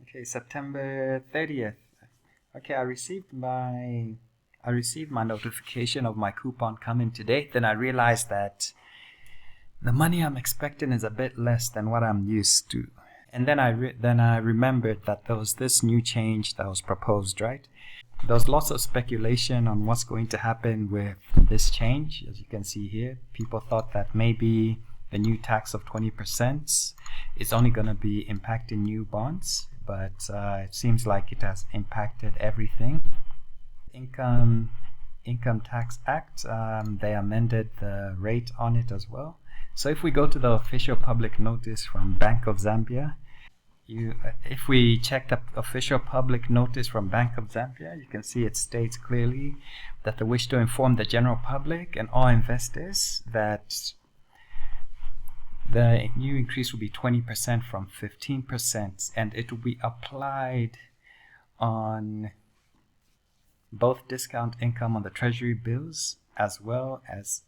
Okay, September 30th. Okay, I received my notification of my coupon coming today. Then I realized that the money I'm expecting is a bit less than what I'm used to. And then I remembered that there was this new change that was proposed, right? There was lots of speculation on what's going to happen with this change. As you can see here, people thought that maybe the new tax of 20% is only going to be impacting new bonds, but it seems like it has impacted everything. Income Tax Act, they amended the rate on it as well. So if we go to the official public notice from Bank of Zambia, if we check the official public notice from Bank of Zambia, you can see it states clearly that they wish to inform the general public and all investors that the new increase will be 20% from 15%, and it will be applied on both discount income on the treasury bills as well as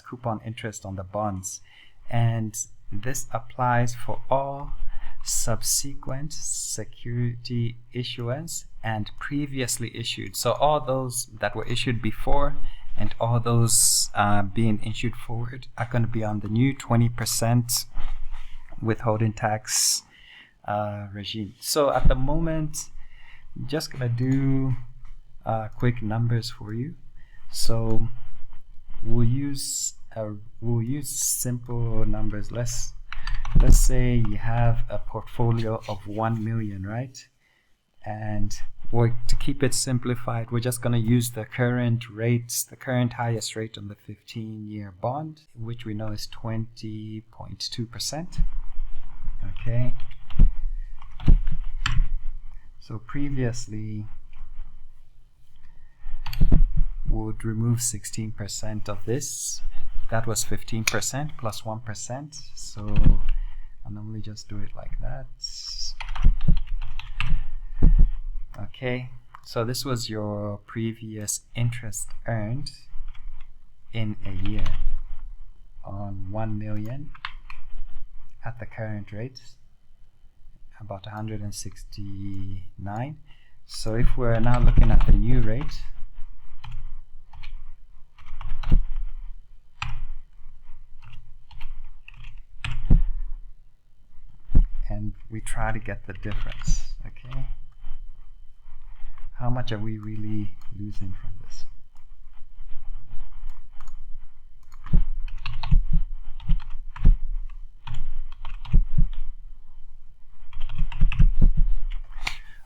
coupon interest on the bonds. And this applies for all subsequent security issuance and previously issued. So all those that were issued before and all those being issued forward are going to be on the new 20% withholding tax regime. So at the moment, I'm just going to do quick numbers for you. So we'll use simple numbers. Let's say you have a portfolio of 1 million, right? And to keep it simplified, we're just going to use the current highest rate on the 15-year bond, which we know is 20.2%. Okay. So previously, would remove 16% of this. That was 15% plus 1%. So I'll normally just do it like that. Okay, so this was your previous interest earned in a year on 1 million at the current rate, about 169. So if we're now looking at the new rate, and we try to get the difference, okay? How much are we really losing from this?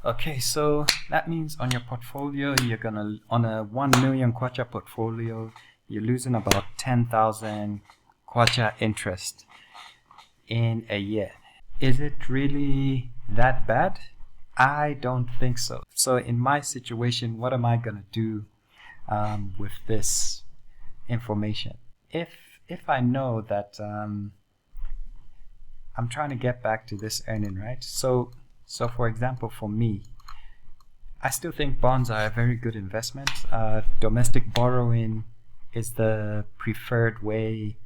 Okay, so that means on your portfolio, on a 1 million kwacha portfolio, you're losing about 10,000 kwacha interest in a year. Is it really that bad? I don't think so. So in my situation, what am I going to do with this information? If I know that I'm trying to get back to this earning, right? So for example, for me, I still think bonds are a very good investment. Domestic borrowing is the preferred way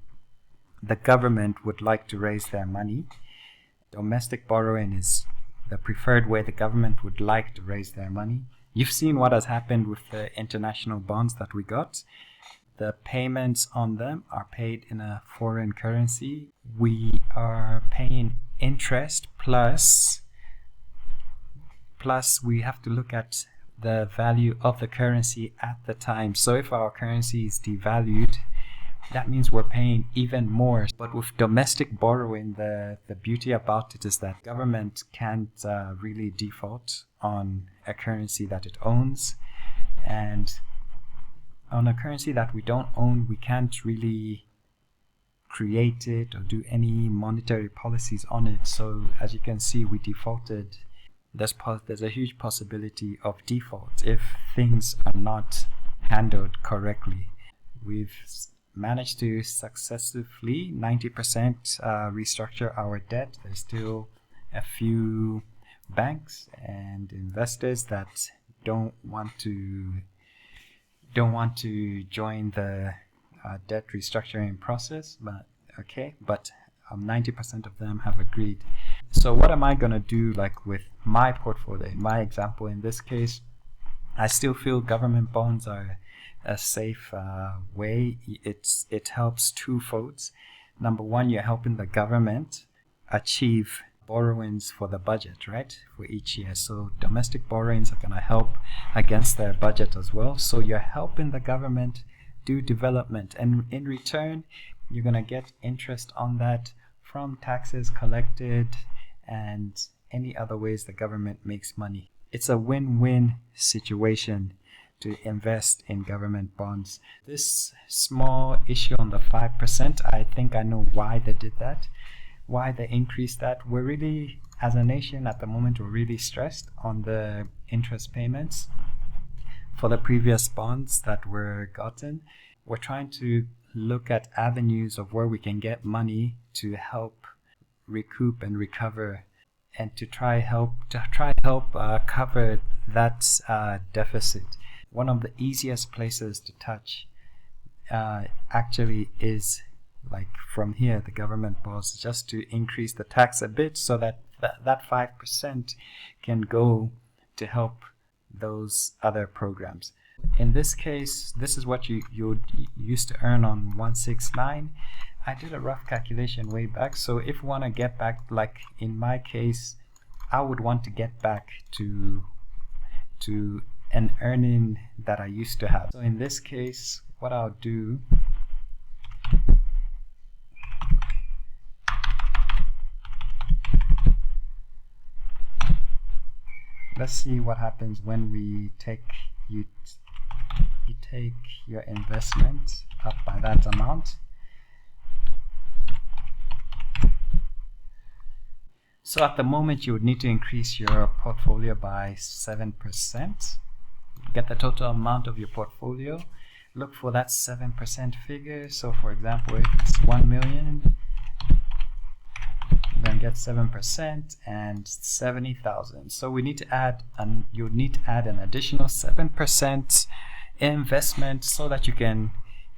the government would like to raise their money. Domestic borrowing is the preferred way the government would like to raise their money. You've seen what has happened with the international bonds that we got. The payments on them are paid in a foreign currency. We are paying interest plus we have to look at the value of the currency at the time. So if our currency is devalued, that means we're paying even more. But with domestic borrowing, the beauty about it is that government can't really default on a currency that it owns. And on a currency that we don't own, we can't really create it or do any monetary policies on it. So as you can see, we defaulted. There's a huge possibility of default if things are not handled correctly. We've managed to successfully 90% restructure our debt. There's still a few banks and investors that don't want to join the debt restructuring process, but 90% of them have agreed. So what am I gonna do, like with my portfolio? In my example, in this case, I still feel government bonds are a safe way. It helps twofolds. Number one, you're helping the government achieve borrowings for the budget, right, for each year. So domestic borrowings are going to help against their budget as well. So you're helping the government do development, and in return, you're going to get interest on that from taxes collected and any other ways the government makes money. It's a win-win situation to invest in government bonds. This small issue on the 5%, I think I know why they did that, why they increased that. We're really, as a nation at the moment, we're really stressed on the interest payments for the previous bonds that were gotten. We're trying to look at avenues of where we can get money to help recoup and recover, and to try help cover that deficit. One of the easiest places to touch actually is like from here, the government bonds, just to increase the tax a bit so that that 5% can go to help those other programs. In this case, this is what you used to earn on 169. I did a rough calculation way back. So if we want to get back, like in my case, I would want to get back to an earning that I used to have. So in this case, what I'll do, let's see what happens when we take you take your investment up by that amount. So at the moment, you would need to increase your portfolio by 7%. Get the total amount of your portfolio. Look for that 7% figure. So for example, if it's 1 million, then get 7% and 70,000. So we need to add, you would need to add an additional 7% investment so that you can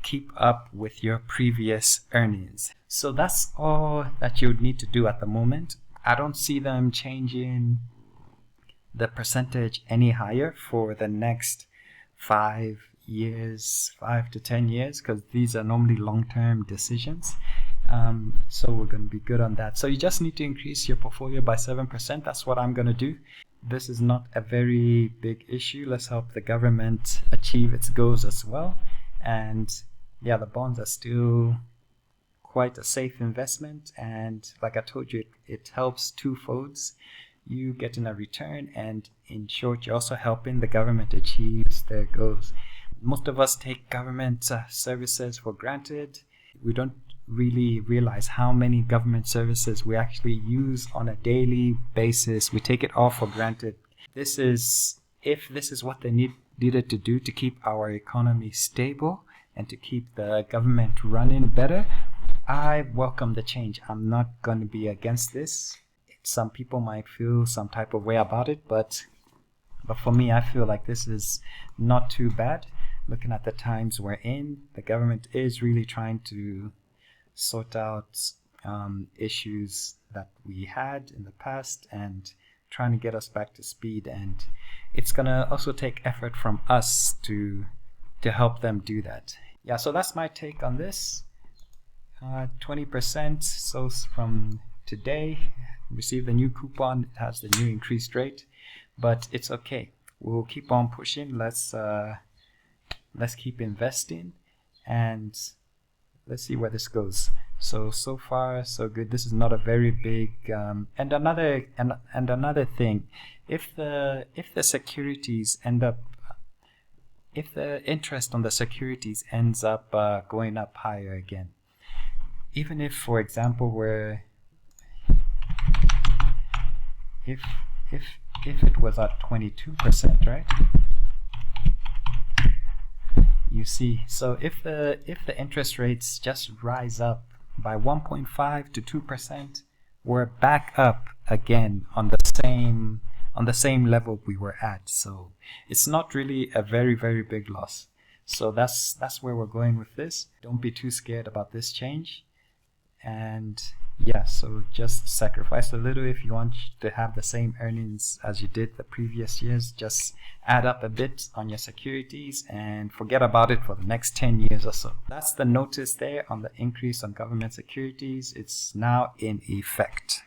keep up with your previous earnings. So that's all that you would need to do at the moment. I don't see them changing the percentage any higher for the next 5 years, 5 to 10 years, because these are normally long-term decisions. So we're going to be good on that. So you just need to increase your portfolio by 7%. That's what I'm going to do. This is not a very big issue. Let's help the government achieve its goals as well. And yeah, the bonds are still quite a safe investment, and like I told you, it helps twofolds. You getting a return, and in short, you're also helping the government achieve their goals. Most of us take government services for granted. We don't really realize how many government services we actually use on a daily basis. We take it all for granted. If this is what they needed to do to keep our economy stable and to keep the government running better, I welcome the change. I'm not going to be against this. Some people might feel some type of way about it, but for me, I feel like this is not too bad. Looking at the times we're in, the government is really trying to sort out issues that we had in the past and trying to get us back to speed. And it's going to also take effort from us to help them do that. Yeah, so that's my take on this. 20%, so from today, receive the new coupon. It has the new increased rate, but it's okay. We'll keep on pushing. Let's keep investing, and let's see where this goes. So far so good. This is not a very big and another thing, if the securities end up, if the interest on the securities ends up going up higher again, even if, for example, if it was at 22%, right? You see, so if the interest rates just rise up by 1.5 to 2%, we're back up again on the same level we were at. So it's not really a very, very big loss. So that's where we're going with this. Don't be too scared about this change. And yeah, so just sacrifice a little if you want to have the same earnings as you did the previous years. Just add up a bit on your securities and forget about it for the next 10 years or so. That's the notice there on the increase on government securities. It's now in effect.